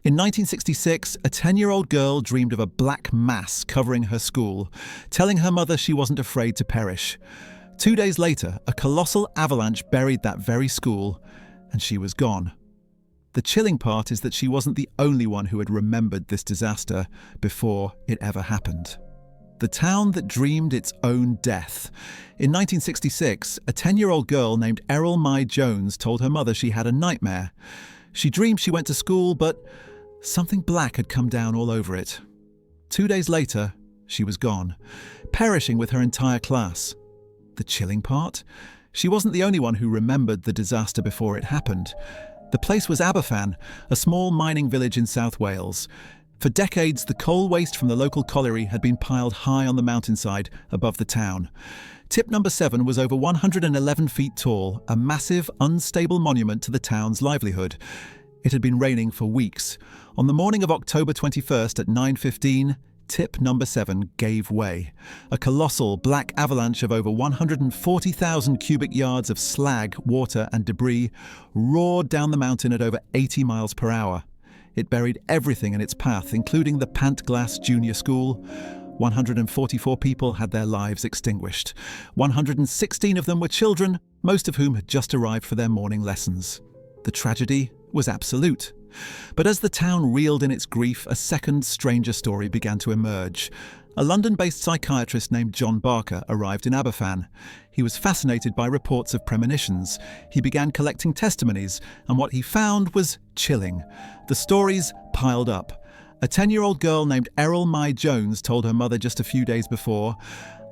In 1966, a 10-year-old girl dreamed of a black mass covering her school, telling her mother she wasn't afraid to perish. 2 days later, a colossal avalanche buried that very school, and she was gone. The chilling part is that she wasn't the only one who had remembered this disaster before it ever happened. The town that dreamed its own death. In 1966, a 10-year-old girl named Errol Mai Jones told her mother she had a nightmare. She dreamed she went to school, but something black had come down all over it. 2 days later, she was gone, perishing with her entire class. The chilling part? She wasn't the only one who remembered the disaster before it happened. The place was Aberfan, a small mining village in South Wales. For decades, the coal waste from the local colliery had been piled high on the mountainside above the town. Tip number 7 was over 111 feet tall, a massive, unstable monument to the town's livelihood. It had been raining for weeks. On the morning of October 21st at 9:15, tip number 7 gave way. A colossal black avalanche of over 140,000 cubic yards of slag, water and debris roared down the mountain at over 80 miles per hour. It buried everything in its path, including the Pantglas Junior School. 144 people had their lives extinguished. 116 of them were children, most of whom had just arrived for their morning lessons. The tragedy was absolute. But as the town reeled in its grief, a second, stranger story began to emerge. A London-based psychiatrist named John Barker arrived in Aberfan. He was fascinated by reports of premonitions. He began collecting testimonies, and what he found was chilling. The stories piled up. A 10-year-old girl named Errol Mai Jones told her mother just a few days before,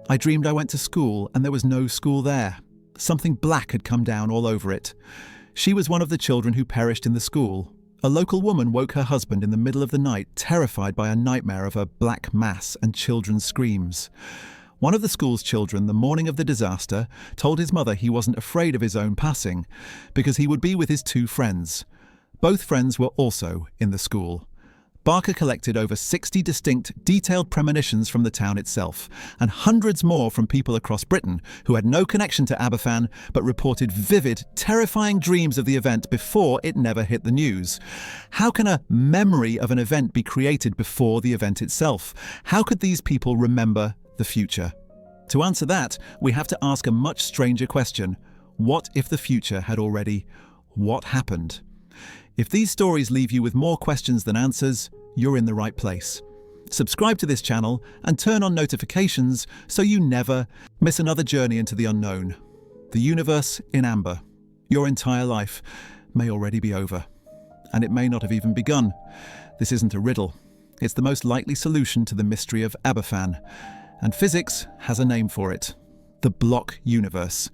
"I dreamed I went to school, and there was no school there. Something black had come down all over it." She was one of the children who perished in the school. A local woman woke her husband in the middle of the night, terrified by a nightmare of a black mass and children's screams. One of the school's children, the morning of the disaster, told his mother he wasn't afraid of his own passing, because he would be with his 2 friends. Both friends were also in the school. Barker collected over 60 distinct, detailed premonitions from the town itself, and hundreds more from people across Britain who had no connection to Aberfan but reported vivid, terrifying dreams of the event before it never hit the news. How can a memory of an event be created before the event itself? How could these people remember the future? To answer that, we have to ask a much stranger question. What if the future had already? What happened? If these stories leave you with more questions than answers, you're in the right place. Subscribe to this channel and turn on notifications so you never miss another journey into the unknown. The universe in amber. Your entire life may already be over. And it may not have even begun. This isn't a riddle. It's the most likely solution to the mystery of Aberfan. And physics has a name for it. The block universe.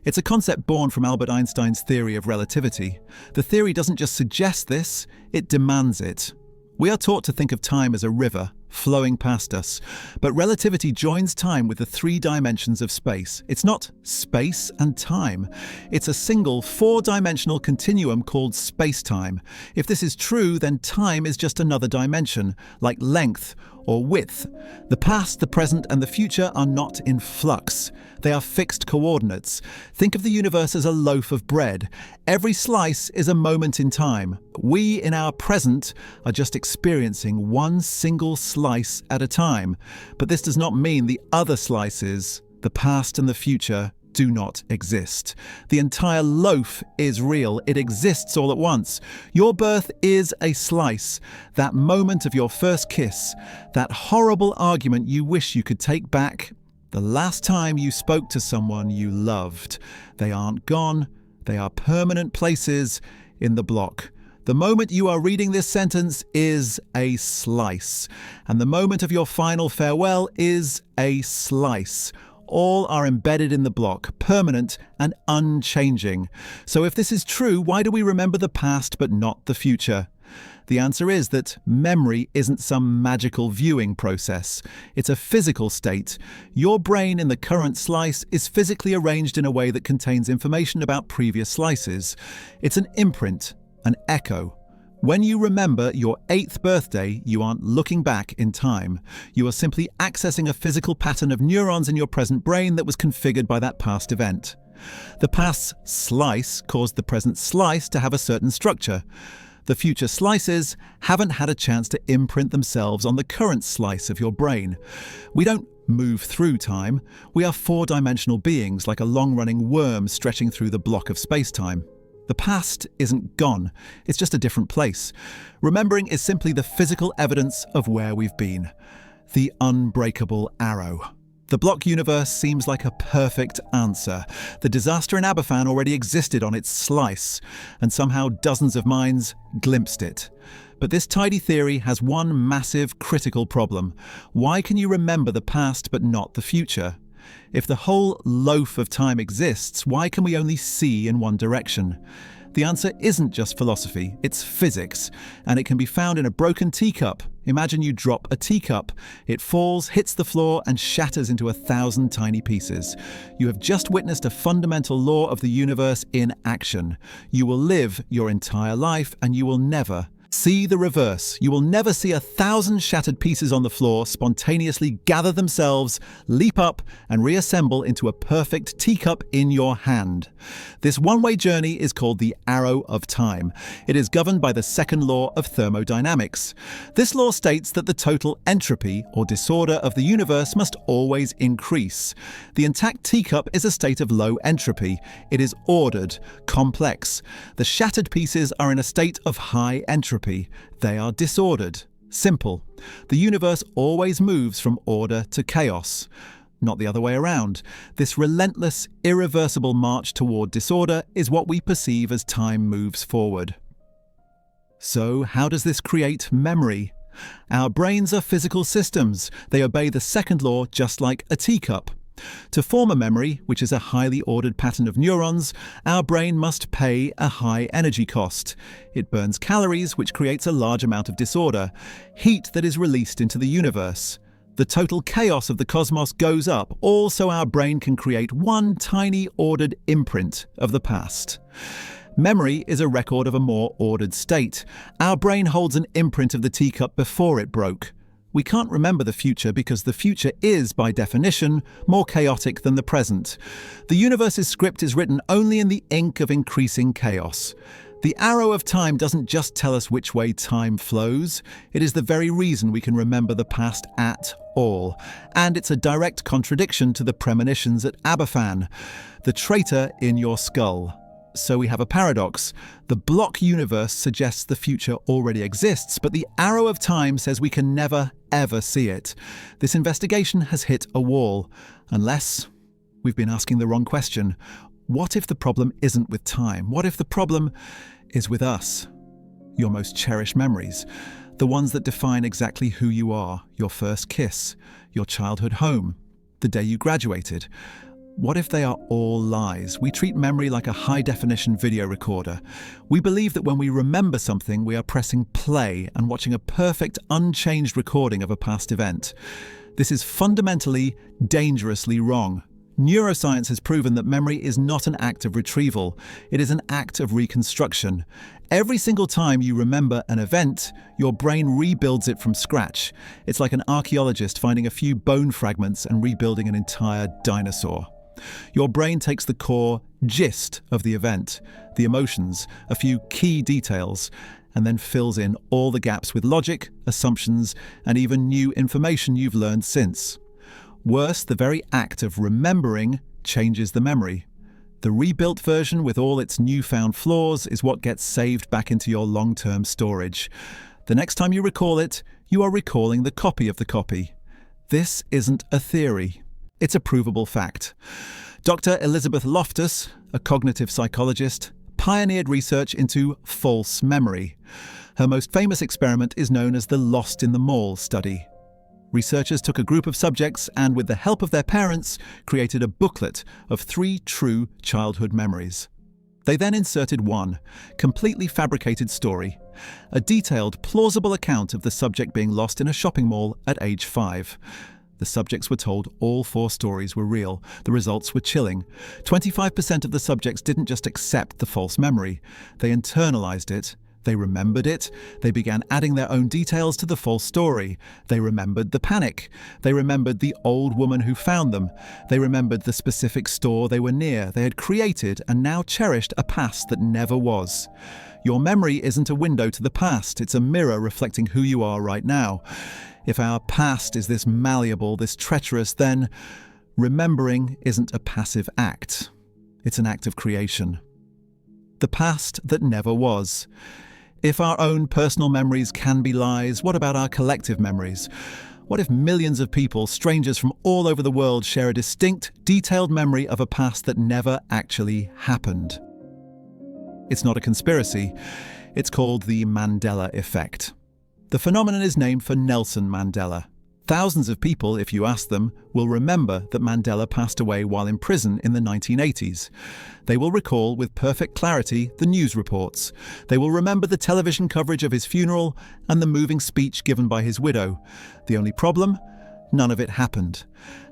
It's a concept born from Albert Einstein's theory of relativity. The theory doesn't just suggest this, it demands it. We are taught to think of time as a river flowing past us, but relativity joins time with the 3 dimensions of space. It's not space and time. It's a single 4-dimensional continuum called space-time. If this is true, then time is just another dimension, like length or width. The past, the present, and the future are not in flux. They are fixed coordinates. Think of the universe as a loaf of bread. Every slice is a moment in time. We, in our present, are just experiencing one single slice at a time. But this does not mean the other slices, the past and the future, do not exist. The entire loaf is real. It exists all at once. Your birth is a slice. That moment of your first kiss, that horrible argument you wish you could take back, the last time you spoke to someone you loved. They aren't gone. They are permanent places in the block. The moment you are reading this sentence is a slice, and the moment of your final farewell is a slice. All are embedded in the block, permanent and unchanging. So if this is true, why do we remember the past but not the future? The answer is that memory isn't some magical viewing process. It's a physical state. Your brain in the current slice is physically arranged in a way that contains information about previous slices. It's an imprint, an echo. When you remember your 8th birthday, you aren't looking back in time. You are simply accessing a physical pattern of neurons in your present brain that was configured by that past event. The past's slice caused the present slice to have a certain structure. The future slices haven't had a chance to imprint themselves on the current slice of your brain. We don't move through time. We are four-dimensional beings, like a long-running worm stretching through the block of space-time. The past isn't gone, it's just a different place. Remembering is simply the physical evidence of where we've been. The unbreakable arrow. The block universe seems like a perfect answer. The disaster in Aberfan already existed on its slice, and somehow dozens of minds glimpsed it. But this tidy theory has one massive critical problem. Why can you remember the past but not the future? If the whole loaf of time exists, why can we only see in one direction? The answer isn't just philosophy, it's physics, and it can be found in a broken teacup. Imagine you drop a teacup. It falls, hits the floor, and shatters into 1,000 tiny pieces. You have just witnessed a fundamental law of the universe in action. You will live your entire life, and you will never see the reverse. You will never see 1,000 shattered pieces on the floor spontaneously gather themselves, leap up, and reassemble into a perfect teacup in your hand. This one-way journey is called the arrow of time. It is governed by the second law of thermodynamics. This law states that the total entropy, or disorder, of the universe must always increase. The intact teacup is a state of low entropy. It is ordered, complex. The shattered pieces are in a state of high entropy. They are disordered. Simple. The universe always moves from order to chaos, not the other way around. This relentless, irreversible march toward disorder is what we perceive as time moves forward. So, how does this create memory? Our brains are physical systems. They obey the second law just like a teacup. To form a memory, which is a highly ordered pattern of neurons, our brain must pay a high energy cost. It burns calories, which creates a large amount of disorder, heat that is released into the universe. The total chaos of the cosmos goes up, all so our brain can create one tiny ordered imprint of the past. Memory is a record of a more ordered state. Our brain holds an imprint of the teacup before it broke. We can't remember the future because the future is, by definition, more chaotic than the present. The universe's script is written only in the ink of increasing chaos. The arrow of time doesn't just tell us which way time flows. It is the very reason we can remember the past at all. And it's a direct contradiction to the premonitions at Aberfan, the traitor in your skull. So we have a paradox. The block universe suggests the future already exists, but the arrow of time says we can never, ever see it. This investigation has hit a wall. Unless we've been asking the wrong question. What if the problem isn't with time? What if the problem is with us? Your most cherished memories. The ones that define exactly who you are. Your first kiss. Your childhood home. The day you graduated. What if they are all lies? We treat memory like a high-definition video recorder. We believe that when we remember something, we are pressing play and watching a perfect, unchanged recording of a past event. This is fundamentally, dangerously wrong. Neuroscience has proven that memory is not an act of retrieval. It is an act of reconstruction. Every single time you remember an event, your brain rebuilds it from scratch. It's like an archaeologist finding a few bone fragments and rebuilding an entire dinosaur. Your brain takes the core gist of the event, the emotions, a few key details, and then fills in all the gaps with logic, assumptions, and even new information you've learned since. Worse, the very act of remembering changes the memory. The rebuilt version with all its newfound flaws is what gets saved back into your long-term storage. The next time you recall it, you are recalling the copy of the copy. This isn't a theory. It's a provable fact. Dr. Elizabeth Loftus, a cognitive psychologist, pioneered research into false memory. Her most famous experiment is known as the Lost in the Mall study. Researchers took a group of subjects and, with the help of their parents, created a booklet of 3 true childhood memories. They then inserted one completely fabricated story, a detailed, plausible account of the subject being lost in a shopping mall at age 5. The subjects were told all 4 stories were real. The results were chilling. 25% of the subjects didn't just accept the false memory. They internalized it. They remembered it. They began adding their own details to the false story. They remembered the panic. They remembered the old woman who found them. They remembered the specific store they were near. They had created and now cherished a past that never was. Your memory isn't a window to the past. It's a mirror reflecting who you are right now. If our past is this malleable, this treacherous, then remembering isn't a passive act. It's an act of creation. The past that never was. If our own personal memories can be lies, what about our collective memories? What if millions of people, strangers from all over the world, share a distinct, detailed memory of a past that never actually happened? It's not a conspiracy. It's called the Mandela Effect. The phenomenon is named for Nelson Mandela. Thousands of people, if you ask them, will remember that Mandela passed away while in prison in the 1980s. They will recall with perfect clarity the news reports. They will remember the television coverage of his funeral and the moving speech given by his widow. The only problem? None of it happened.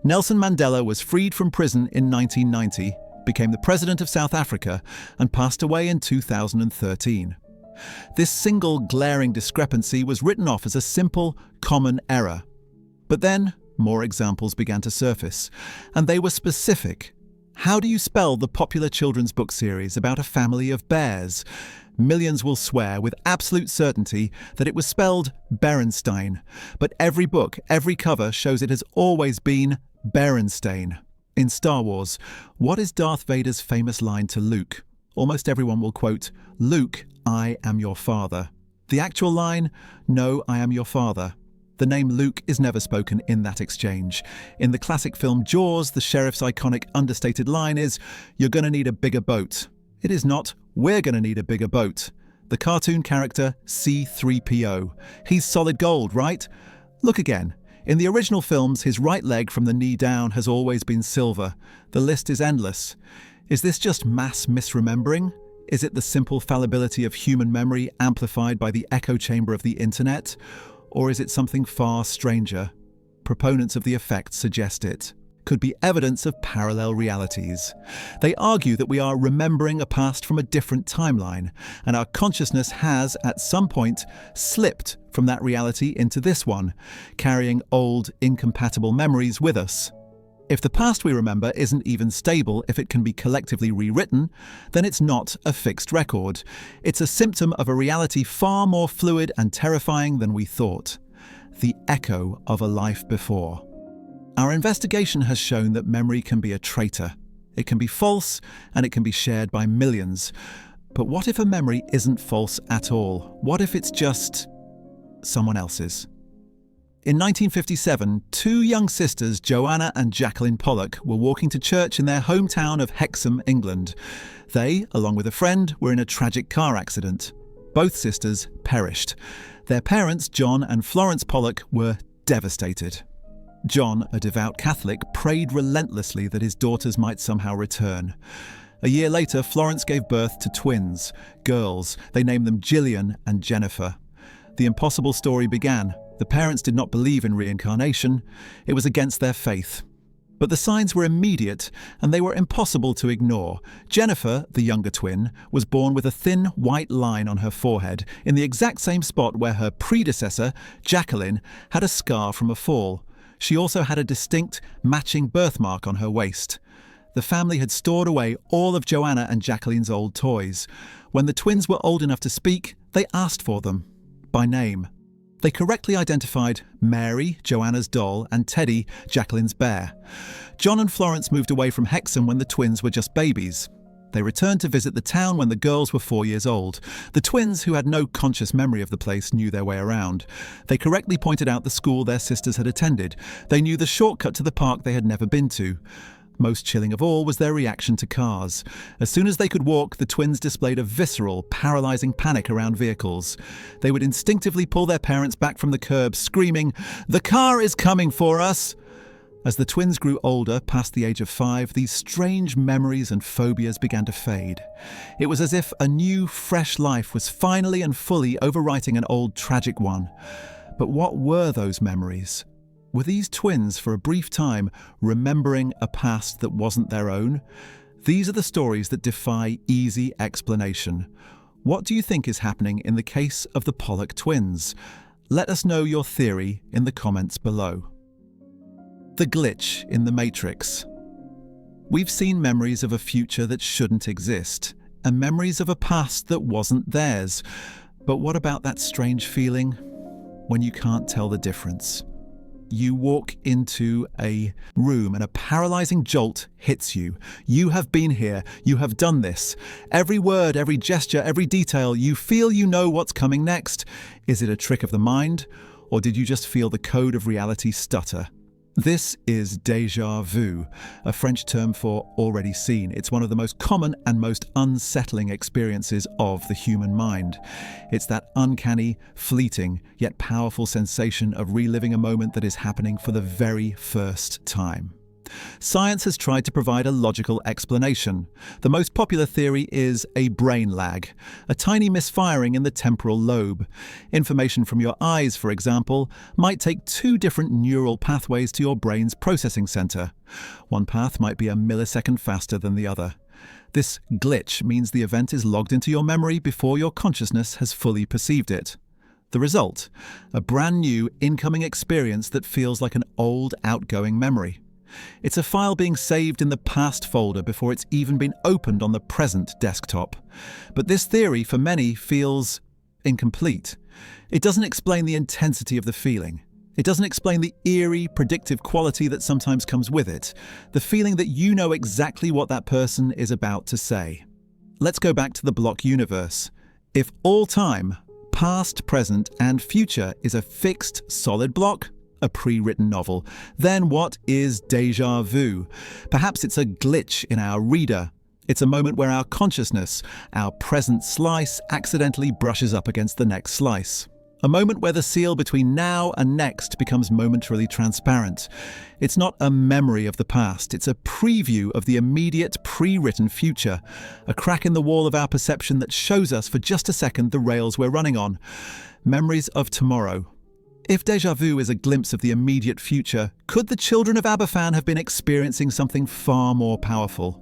Nelson Mandela was freed from prison in 1990, became the president of South Africa, and passed away in 2013. This single glaring discrepancy was written off as a simple, common error. But then, more examples began to surface, and they were specific. How do you spell the popular children's book series about a family of bears? Millions will swear with absolute certainty that it was spelled Berenstain, but every book, every cover shows it has always been Berenstain. In Star Wars, what is Darth Vader's famous line to Luke? Almost everyone will quote, "Luke, I am your father." The actual line, "No, I am your father." The name Luke is never spoken in that exchange. In the classic film Jaws, the sheriff's iconic understated line is, "You're gonna need a bigger boat." It is not, "We're gonna need a bigger boat." The cartoon character C-3PO. He's solid gold, right? Look again. In the original films, his right leg from the knee down has always been silver. The list is endless. Is this just mass misremembering? Is it the simple fallibility of human memory amplified by the echo chamber of the internet? Or is it something far stranger? Proponents of the effect suggest it could be evidence of parallel realities. They argue that we are remembering a past from a different timeline, and our consciousness has, at some point, slipped from that reality into this one, carrying old, incompatible memories with us. If the past we remember isn't even stable if it can be collectively rewritten, then it's not a fixed record. It's a symptom of a reality far more fluid and terrifying than we thought. The echo of a life before. Our investigation has shown that memory can be a traitor. It can be false, and it can be shared by millions. But what if a memory isn't false at all? What if it's just someone else's? In 1957, two young sisters, Joanna and Jacqueline Pollock, were walking to church in their hometown of Hexham, England. They, along with a friend, were in a tragic car accident. Both sisters perished. Their parents, John and Florence Pollock, were devastated. John, a devout Catholic, prayed relentlessly that his daughters might somehow return. A year later, Florence gave birth to twins, girls. They named them Gillian and Jennifer. The impossible story began. The parents did not believe in reincarnation. It was against their faith. But the signs were immediate, and they were impossible to ignore. Jennifer, the younger twin, was born with a thin white line on her forehead, in the exact same spot where her predecessor, Jacqueline, had a scar from a fall. She also had a distinct, matching birthmark on her waist. The family had stored away all of Joanna and Jacqueline's old toys. When the twins were old enough to speak, they asked for them, by name. They correctly identified Mary, Joanna's doll, and Teddy, Jacqueline's bear. John and Florence moved away from Hexham when the twins were just babies. They returned to visit the town when the girls were 4 years old. The twins, who had no conscious memory of the place, knew their way around. They correctly pointed out the school their sisters had attended. They knew the shortcut to the park they had never been to. Most chilling of all was their reaction to cars. As soon as they could walk, the twins displayed a visceral, paralysing panic around vehicles. They would instinctively pull their parents back from the curb, screaming, "The car is coming for us!" As the twins grew older, past the age of 5, these strange memories and phobias began to fade. It was as if a new, fresh life was finally and fully overwriting an old, tragic one. But what were those memories? Were these twins, for a brief time, remembering a past that wasn't their own? These are the stories that defy easy explanation. What do you think is happening in the case of the Pollock twins? Let us know your theory in the comments below. The glitch in the Matrix. We've seen memories of a future that shouldn't exist, and memories of a past that wasn't theirs. But what about that strange feeling when you can't tell the difference? You walk into a room and a paralyzing jolt hits you. You have been here. You have done this. Every word, every gesture, every detail, you feel you know what's coming next. Is it a trick of the mind, or did you just feel the code of reality stutter? This is déjà vu, a French term for already seen. It's one of the most common and most unsettling experiences of the human mind. It's that uncanny, fleeting, yet powerful sensation of reliving a moment that is happening for the very first time. Science has tried to provide a logical explanation. The most popular theory is a brain lag, a tiny misfiring in the temporal lobe. Information from your eyes, for example, might take two different neural pathways to your brain's processing center. One path might be a millisecond faster than the other. This glitch means the event is logged into your memory before your consciousness has fully perceived it. The result? A brand new incoming experience that feels like an old outgoing memory. It's a file being saved in the past folder before it's even been opened on the present desktop. But this theory, for many, feels incomplete. It doesn't explain the intensity of the feeling. It doesn't explain the eerie, predictive quality that sometimes comes with it. The feeling that you know exactly what that person is about to say. Let's go back to the block universe. If all time, past, present, and future is a fixed, solid block, a pre-written novel, then what is déjà vu? Perhaps it's a glitch in our reader. It's a moment where our consciousness, our present slice, accidentally brushes up against the next slice. A moment where the seal between now and next becomes momentarily transparent. It's not a memory of the past, it's a preview of the immediate pre-written future. A crack in the wall of our perception that shows us for just a second the rails we're running on. Memories of tomorrow. If déjà vu is a glimpse of the immediate future, could the children of Aberfan have been experiencing something far more powerful?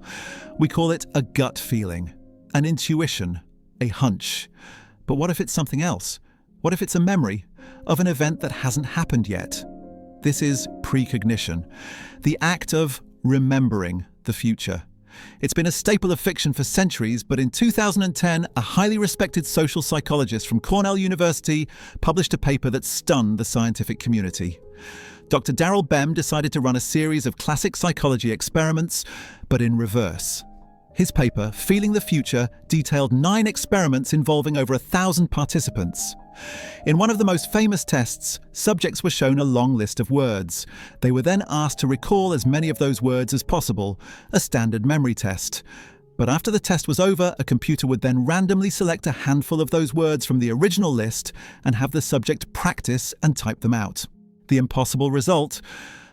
We call it a gut feeling, an intuition, a hunch. But what if it's something else? What if it's a memory of an event that hasn't happened yet? This is precognition, the act of remembering the future. It's been a staple of fiction for centuries, but in 2010, a highly respected social psychologist from Cornell University published a paper that stunned the scientific community. Dr. Daryl Bem decided to run a series of classic psychology experiments, but in reverse. His paper, Feeling the Future, detailed 9 experiments involving over 1,000 participants. In one of the most famous tests, subjects were shown a long list of words. They were then asked to recall as many of those words as possible, a standard memory test. But after the test was over, a computer would then randomly select a handful of those words from the original list and have the subject practice and type them out. The impossible result?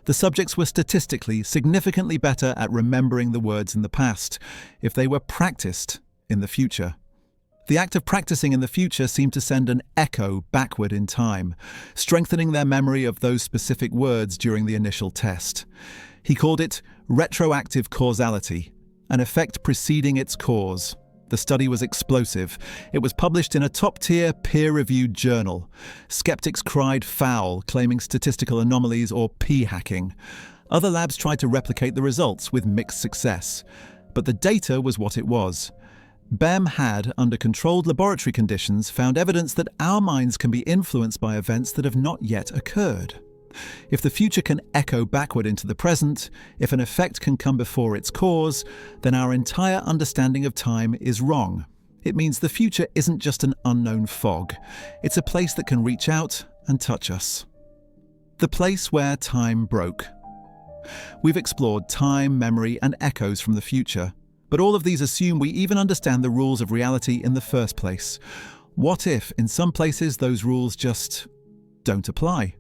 The subjects were statistically significantly better at remembering the words in the past if they were practiced in the future. The act of practicing in the future seemed to send an echo backward in time, strengthening their memory of those specific words during the initial test. He called it retroactive causality, an effect preceding its cause. The study was explosive. It was published in a top-tier, peer-reviewed journal. Skeptics cried foul, claiming statistical anomalies or p-hacking. Other labs tried to replicate the results with mixed success. But the data was what it was. Bem had, under controlled laboratory conditions, found evidence that our minds can be influenced by events that have not yet occurred. If the future can echo backward into the present, if an effect can come before its cause, then our entire understanding of time is wrong. It means the future isn't just an unknown fog. It's a place that can reach out and touch us. The place where time broke. We've explored time, memory, and echoes from the future. But all of these assume we even understand the rules of reality in the first place. What if, in some places, those rules just don't apply?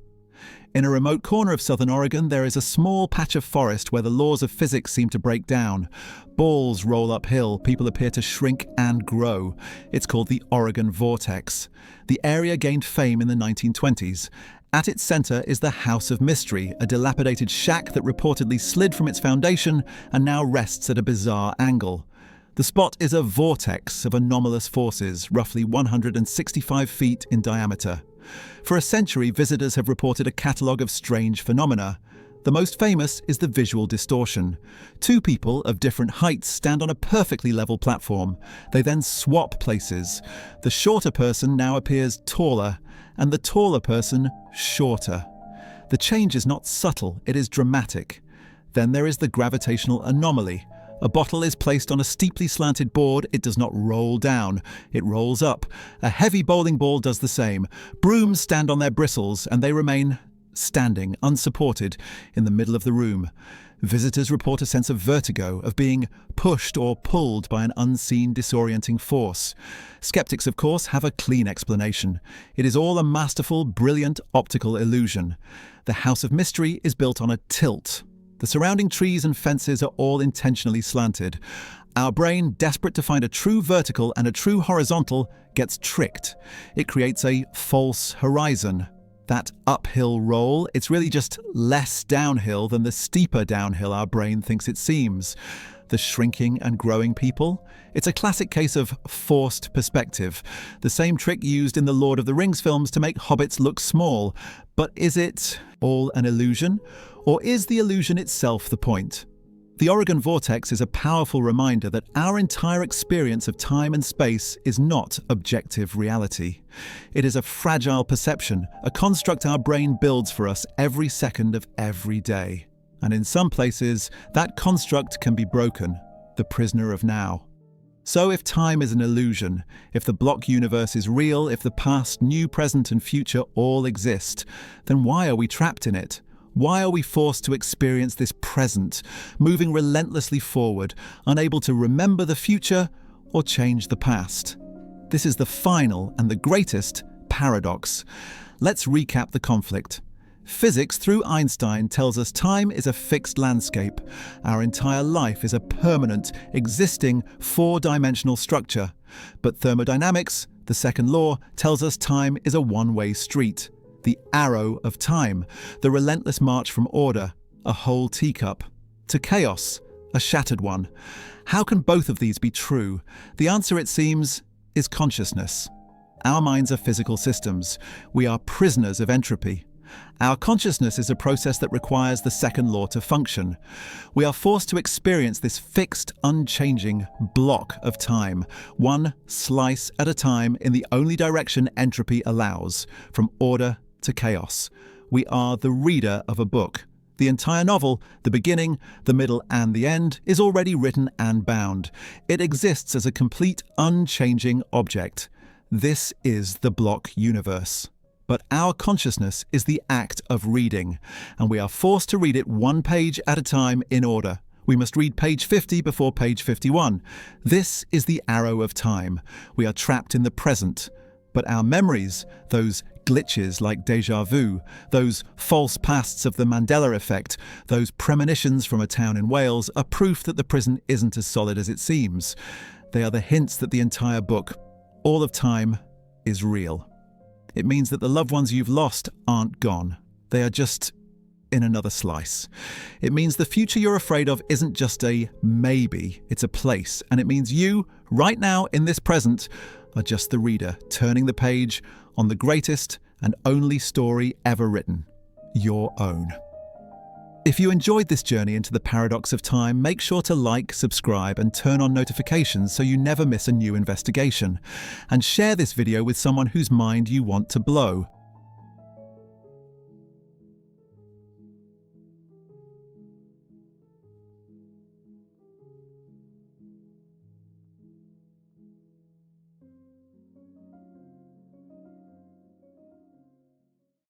In a remote corner of southern Oregon, there is a small patch of forest where the laws of physics seem to break down. Balls roll uphill, people appear to shrink and grow. It's called the Oregon Vortex. The area gained fame in the 1920s. At its center is the House of Mystery, a dilapidated shack that reportedly slid from its foundation and now rests at a bizarre angle. The spot is a vortex of anomalous forces, roughly 165 feet in diameter. For a century, visitors have reported a catalogue of strange phenomena. The most famous is the visual distortion. Two people of different heights stand on a perfectly level platform. They then swap places. The shorter person now appears taller, and the taller person shorter. The change is not subtle, it is dramatic. Then there is the gravitational anomaly. A bottle is placed on a steeply slanted board. It does not roll down, it rolls up. A heavy bowling ball does the same. Brooms stand on their bristles, and they remain standing, unsupported, in the middle of the room. Visitors report a sense of vertigo, of being pushed or pulled by an unseen, disorienting force. Skeptics, of course, have a clean explanation. It is all a masterful, brilliant optical illusion. The House of Mystery is built on a tilt. The surrounding trees and fences are all intentionally slanted. Our brain, desperate to find a true vertical and a true horizontal, gets tricked. It creates a false horizon. That uphill roll, it's really just less downhill than the steeper downhill our brain thinks it seems. The shrinking and growing people, it's a classic case of forced perspective. The same trick used in the Lord of the Rings films to make hobbits look small. But is it all an illusion? Or is the illusion itself the point? The Oregon Vortex is a powerful reminder that our entire experience of time and space is not objective reality. It is a fragile perception, a construct our brain builds for us every second of every day. And in some places, that construct can be broken, the prisoner of now. So if time is an illusion, if the block universe is real, if the past, new, present, and future all exist, then why are we trapped in it? Why are we forced to experience this present, moving relentlessly forward, unable to remember the future or change the past? This is the final and the greatest paradox. Let's recap the conflict. Physics, through Einstein, tells us time is a fixed landscape. Our entire life is a permanent, existing, four-dimensional structure. But thermodynamics, the second law, tells us time is a one-way street. The arrow of time, the relentless march from order, a whole teacup, to chaos, a shattered one. How can both of these be true? The answer, it seems, is consciousness. Our minds are physical systems. We are prisoners of entropy. Our consciousness is a process that requires the second law to function. We are forced to experience this fixed, unchanging block of time, one slice at a time in the only direction entropy allows, from order to chaos. We are the reader of a book. The entire novel, the beginning, the middle, and the end, is already written and bound. It exists as a complete, unchanging object. This is the block universe. But our consciousness is the act of reading, and we are forced to read it one page at a time in order. We must read page 50 before page 51. This is the arrow of time. We are trapped in the present. But our memories, those glitches like déjà vu, those false pasts of the Mandela effect, those premonitions from a town in Wales, are proof that the prison isn't as solid as it seems. They are the hints that the entire book, all of time, is real. It means that the loved ones you've lost aren't gone. They are just in another slice. It means the future you're afraid of isn't just a maybe, it's a place. And it means you, right now in this present, are just the reader, turning the page on the greatest and only story ever written, your own. If you enjoyed this journey into the paradox of time, make sure to like, subscribe, and turn on notifications so you never miss a new investigation. And share this video with someone whose mind you want to blow.